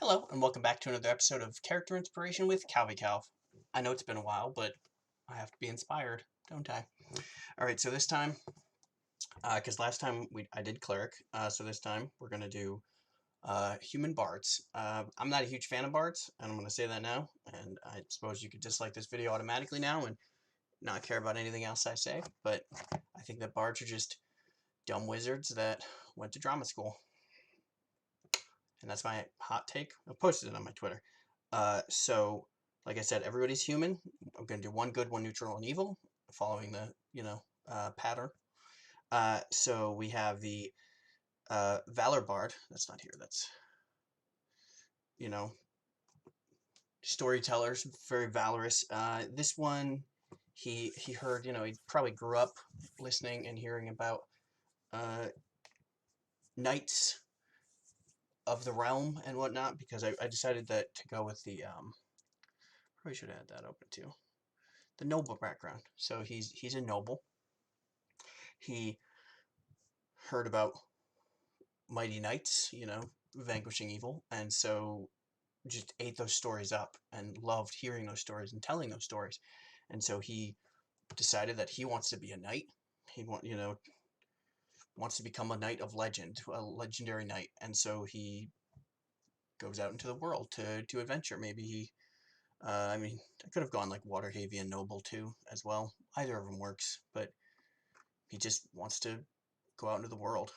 Hello, and welcome back to another episode of Character Inspiration with Calv. I know it's been a while, but I have to be inspired, don't I? All right, so this time, because last time I did cleric, so this time we're gonna do human bards. I'm not a huge fan of bards, and I'm gonna say that now. And I suppose you could dislike this video automatically now and not care about anything else I say. But I think that bards are just dumb wizards that went to drama school. And that's my hot take. I posted it on my Twitter. So, like I said, everybody's human. I'm going to do one good, one neutral, and evil, following the pattern. So we have the Valor Bard. That's not here. That's storytellers, very valorous. This one, he heard, he probably grew up listening and hearing about knights of the realm and whatnot, because I decided that to go with the probably should have had that open too. The noble background. So he's a noble. He heard about mighty knights, vanquishing evil, and so just ate those stories up and loved hearing those stories and telling those stories. And so he decided that he wants to be a knight. He wants to become a knight of legend, a legendary knight. And so he goes out into the world to adventure. Maybe he I could have gone like Waterhavian Noble too as well. Either of them works, but he just wants to go out into the world.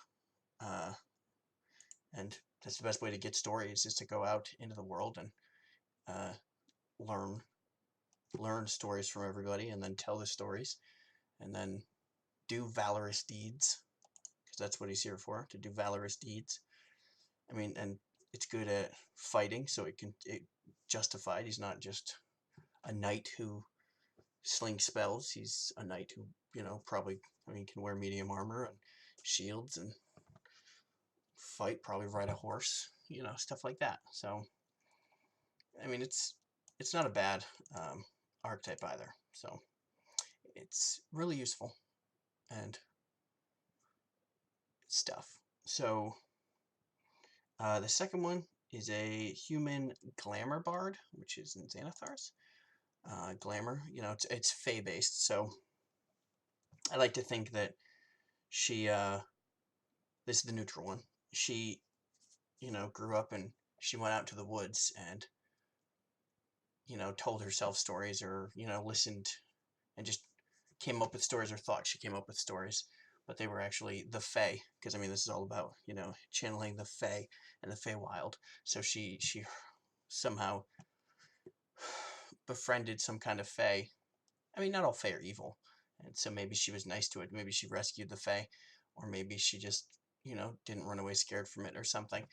And that's the best way to get stories, is to go out into the world and uh, learn stories from everybody, and then tell the stories, and then do valorous deeds, because that's what he's here for, to do valorous deeds. And it's good at fighting, so it justified. He's not just a knight who slings spells. He's a knight who, probably, can wear medium armor and shields and fight, probably ride a horse, stuff like that. So, it's not a bad archetype either. So it's really useful and stuff. So the second one is a human glamour bard, which is in Xanathar's. Glamour, it's Fey based, so I like to think that she, this is the neutral one. She, grew up and she went out to the woods and, told herself stories, or, listened and just came up with stories, or thought she came up with stories, but they were actually the Fae, because this is all about, channeling the Fae and the Feywild. So she somehow befriended some kind of Fae. Not all Fae are evil, and so maybe she was nice to it. Maybe she rescued the Fae, or maybe she just, didn't run away scared from it or something.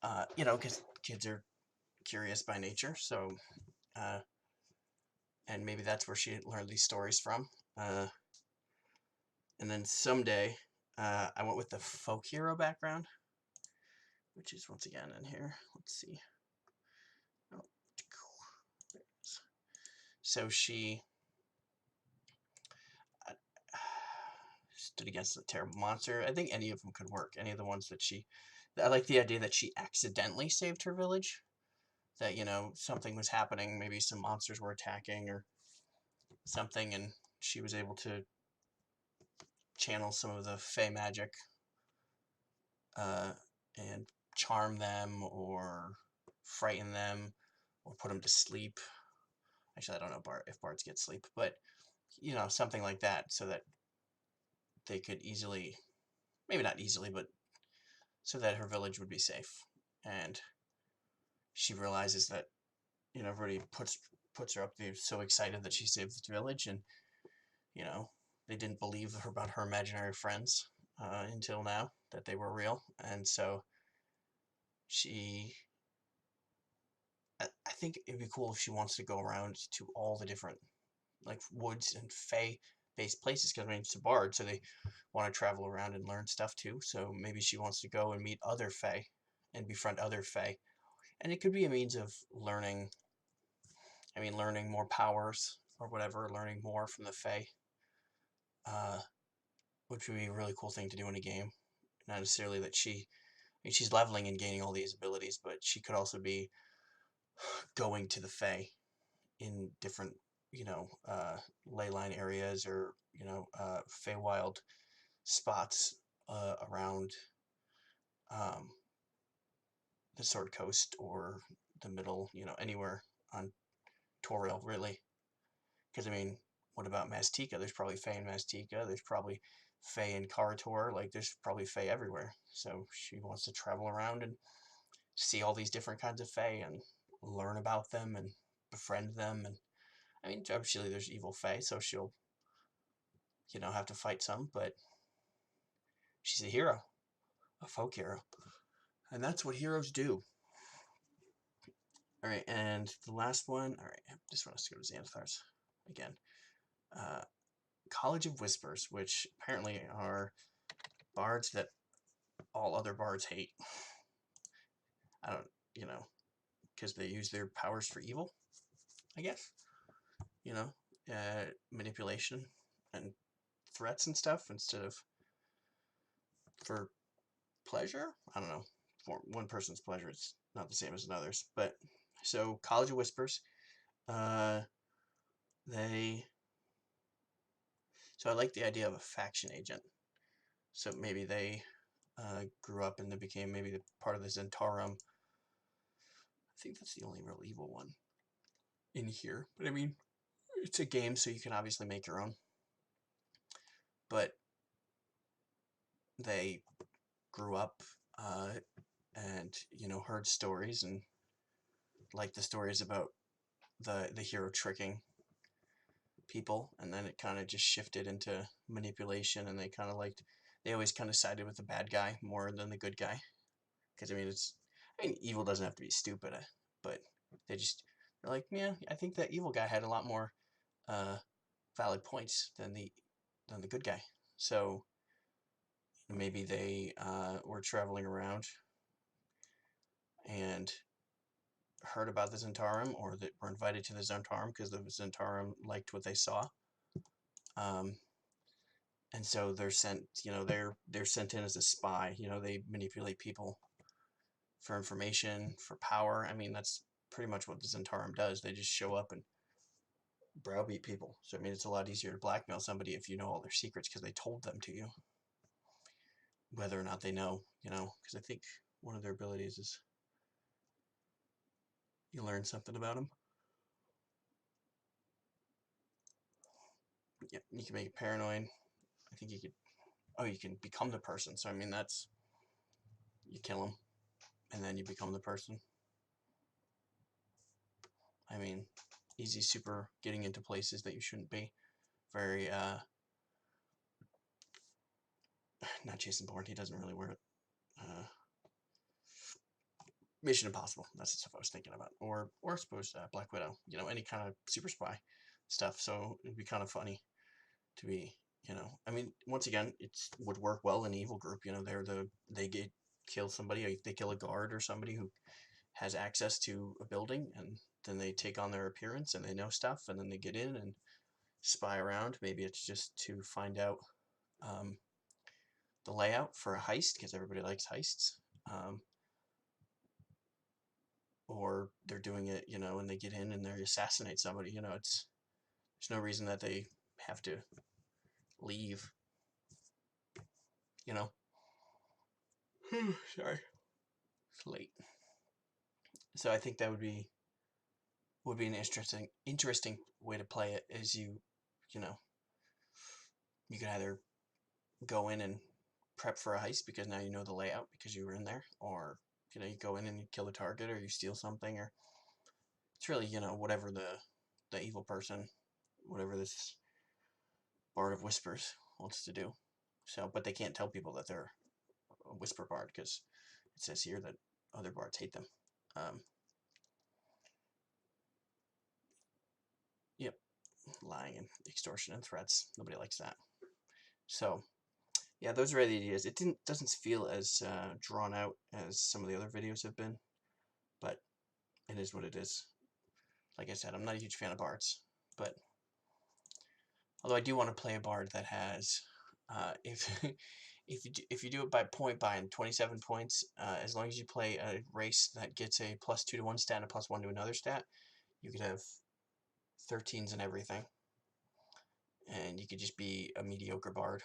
Because kids are curious by nature, so and maybe that's where she learned these stories from. And then someday, I went with the folk hero background, which is once again in here. Let's see. Oh, there it is. So she stood against a terrible monster. I think any of them could work. Any of the ones that I like the idea that she accidentally saved her village. That, something was happening. Maybe some monsters were attacking or something, and she was able to channel some of the Fey magic and charm them, or frighten them, or put them to sleep. Actually, I don't know if bards get sleep, but something like that, so that they could easily, maybe not easily, but so that her village would be safe. And she realizes that, everybody puts her up. They're so excited that she saved the village, and they didn't believe her about her imaginary friends until now, that they were real. And so I think it'd be cool if she wants to go around to all the different, like, woods and Fey based places, because it's a bard, so they want to travel around and learn stuff too. So maybe she wants to go and meet other Fey and befriend other Fey, and it could be a means of learning more powers or whatever, learning more from the Fey, which would be a really cool thing to do in a game. Not necessarily that she mean, she's leveling and gaining all these abilities, but she could also be going to the Fae in different, ley line areas, or, Feywild spots around um, the Sword Coast, or the middle, anywhere on Toril, really. Because, I mean, what about Mastika? There's probably Fae in Mastika. There's probably Fae in Karator. Like, there's probably Fae everywhere. So she wants to travel around and see all these different kinds of Fae and learn about them and befriend them. And, I mean, obviously there's evil Fae, so she'll, have to fight some, but she's a hero, a folk hero. And that's what heroes do. All right, and the last one. All right, this one has to go to Xanathar's again. Uh, College of Whispers, which apparently are bards that all other bards hate. I don't, because they use their powers for evil, I guess. You know, Manipulation and threats and stuff instead of for pleasure. I don't know. For one person's pleasure, it's not the same as another's. But so College of Whispers, uh, they. So I like the idea of a faction agent. So maybe they grew up and they became maybe part of the Zentarum. I think that's the only real evil one in here. But I mean, it's a game, so you can obviously make your own. But they grew up and heard stories and like the stories about the hero tricking people, and then it kind of just shifted into manipulation, and they always kind of sided with the bad guy more than the good guy, because I mean evil doesn't have to be stupid, but they're like, yeah, I think that evil guy had a lot more valid points than the good guy. So maybe they were traveling around and heard about the Zentarum, or that were invited to the Zentarum because the Zentarum liked what they saw. And so they're sent, they're sent in as a spy. They manipulate people for information, for power. I mean, that's pretty much what the Zentarum does. They just show up and browbeat people. So I mean, it's a lot easier to blackmail somebody if you know all their secrets because they told them to you, whether or not they know. Because I think one of their abilities is you learn something about them. Yeah, you can make it paranoid. I think you could. Oh, you can become the person. So I mean, that's you kill them, and then you become the person. I mean, easy super getting into places that you shouldn't be. Very not Jason Bourne. He doesn't really wear it. Mission Impossible. That's the stuff I was thinking about. Or I suppose Black Widow. Any kind of super spy stuff. So it'd be kind of funny to be. I mean, once again, it would work well in an evil group. They kill somebody. They kill a guard or somebody who has access to a building, and then they take on their appearance and they know stuff, and then they get in and spy around. Maybe it's just to find out the layout for a heist because everybody likes heists. Or they're doing it, and they get in and they assassinate somebody. There's no reason that they have to leave. Sorry, it's late. So I think that would be an interesting way to play it. Is you could either go in and prep for a heist because now you know the layout because you were in there, or you go in and you kill the target, or you steal something, or it's really whatever the evil person, whatever this Bard of Whispers wants to do. So, but they can't tell people that they're a whisper bard because it says here that other bards hate them. Yep, lying and extortion and threats. Nobody likes that. So, yeah, those are the ideas. It doesn't feel as drawn out as some of the other videos have been, but it is what it is. Like I said, I'm not a huge fan of bards, but although I do want to play a bard that has, if if you do it by point buy in 27 points, as long as you play a race that gets a +2 to one stat and a +1 to another stat, you could have 13s and everything, and you could just be a mediocre bard.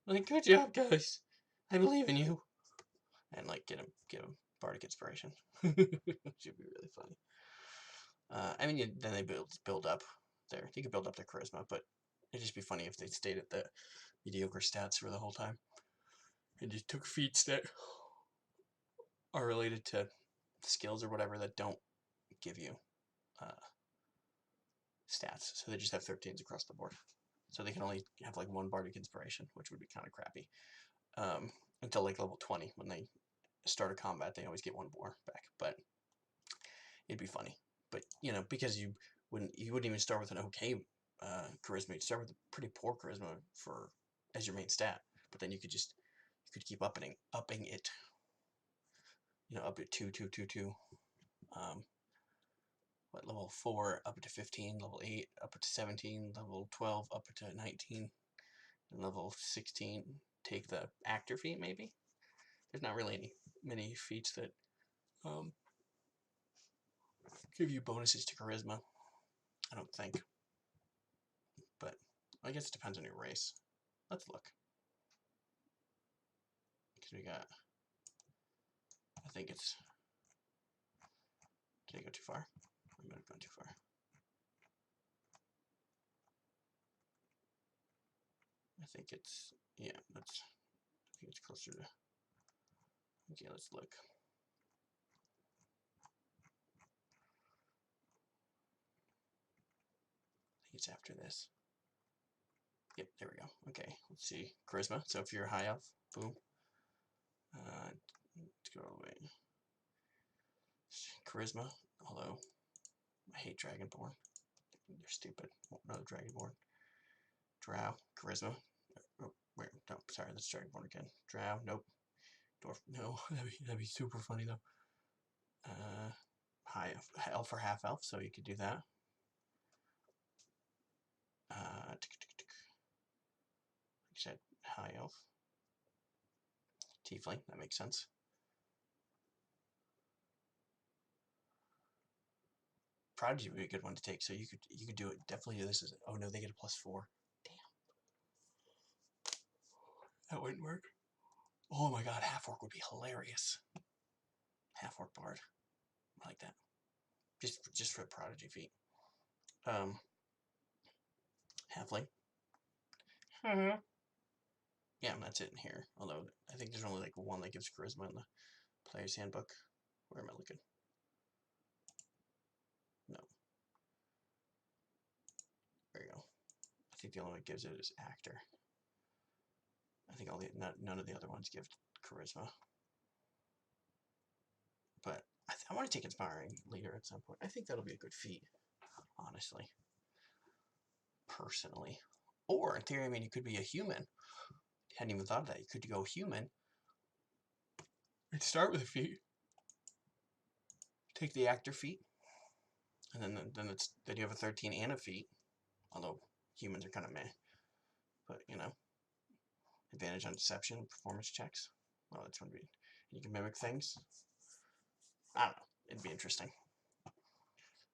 Like, good job, guys. I believe in you. And like get a bardic inspiration. Should be really funny. I mean, then they build up there. You could build up their charisma, but it'd just be funny if they stayed at the mediocre stats for the whole time and just took feats that are related to skills or whatever that don't give you stats. So they just have 13s across the board. So they can only have like one bardic inspiration, which would be kind of crappy. Until like level 20, when they start a combat, they always get one more back. But it'd be funny. But you know, because you wouldn't even start with an okay charisma. You'd start with a pretty poor charisma as your main stat. But then you could keep upping it. You know, up to 2. Level 4 up to 15, level 8 up to 17, level 12 up to 19, and level 16 take the actor feat. Maybe there's not really many feats that give you bonuses to charisma, I don't think. But I guess it depends on your race. Let's look. Because we got, I think it's, did I go too far? I might have gone too far. I think it's, yeah, I think it's closer to, okay, let's look. I think it's after this. Yep, there we go. Okay, let's see. Charisma. So if you're a high elf, boom. Let's go all the way. Charisma. Although, I hate Dragonborn. They're stupid. Won't know Dragonborn. Drow. Charisma. Oh, wait, no, sorry, that's Dragonborn again. Drow. Nope. Dwarf. No, that'd be super funny though. High elf or half elf, so you could do that. Like I said, high elf. Tiefling, that makes sense. Prodigy would be a good one to take, so you could do it. Definitely do this as, oh no, they get a +4. Damn. That wouldn't work. Oh my god, half orc would be hilarious. Half orc bard. I like that. Just for a prodigy feat. Halfling. Yeah, and that's it in here. Although I think there's only like one that gives charisma in the player's handbook. Where am I looking? No. There you go. I think the only one that gives it is actor. I think none of the other ones give charisma. But I want to take inspiring leader at some point. I think that'll be a good feat, honestly. Personally. Or in theory, I mean, you could be a human. Hadn't even thought of that. You could go human and start with a feat. Take the actor feat, and then you have a 13 and a feat. Although humans are kind of meh, but you know, advantage on deception, performance checks. Well, that's going to be. You can mimic things. I don't know. It'd be interesting.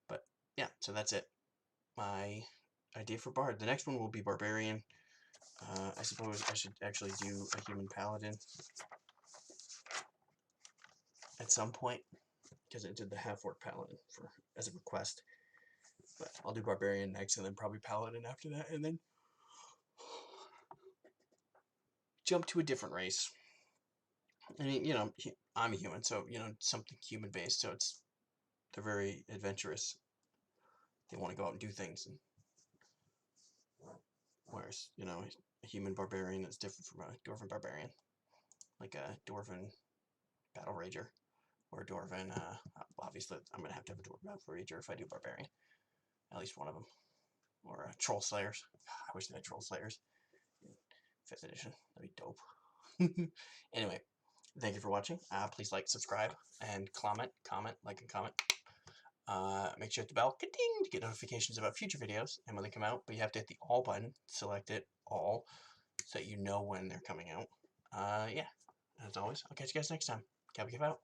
But yeah, so that's it. My idea for bard. The next one will be barbarian. I suppose I should actually do a human paladin at some point, because I did the half-orc paladin as a request. But I'll do barbarian next, and then probably paladin after that, and then jump to a different race. I mean, you know, I'm a human, so you know, something human-based. So they're very adventurous. They want to go out and do things, and whereas you know, a human barbarian is different from a dwarven barbarian, like a dwarven battle rager. Or a dwarven, obviously I'm going to have a dwarven battle rager if I do barbarian. At least one of them. Or troll slayers. I wish they had troll slayers in 5th edition. That'd be dope. Anyway, thank you for watching. Please like, subscribe, and comment, like, and comment. Make sure to hit the bell to get notifications about future videos and when they come out. But you have to hit the all button, select it all, so that you know when they're coming out. Yeah, as always, I'll catch you guys next time. Cap out.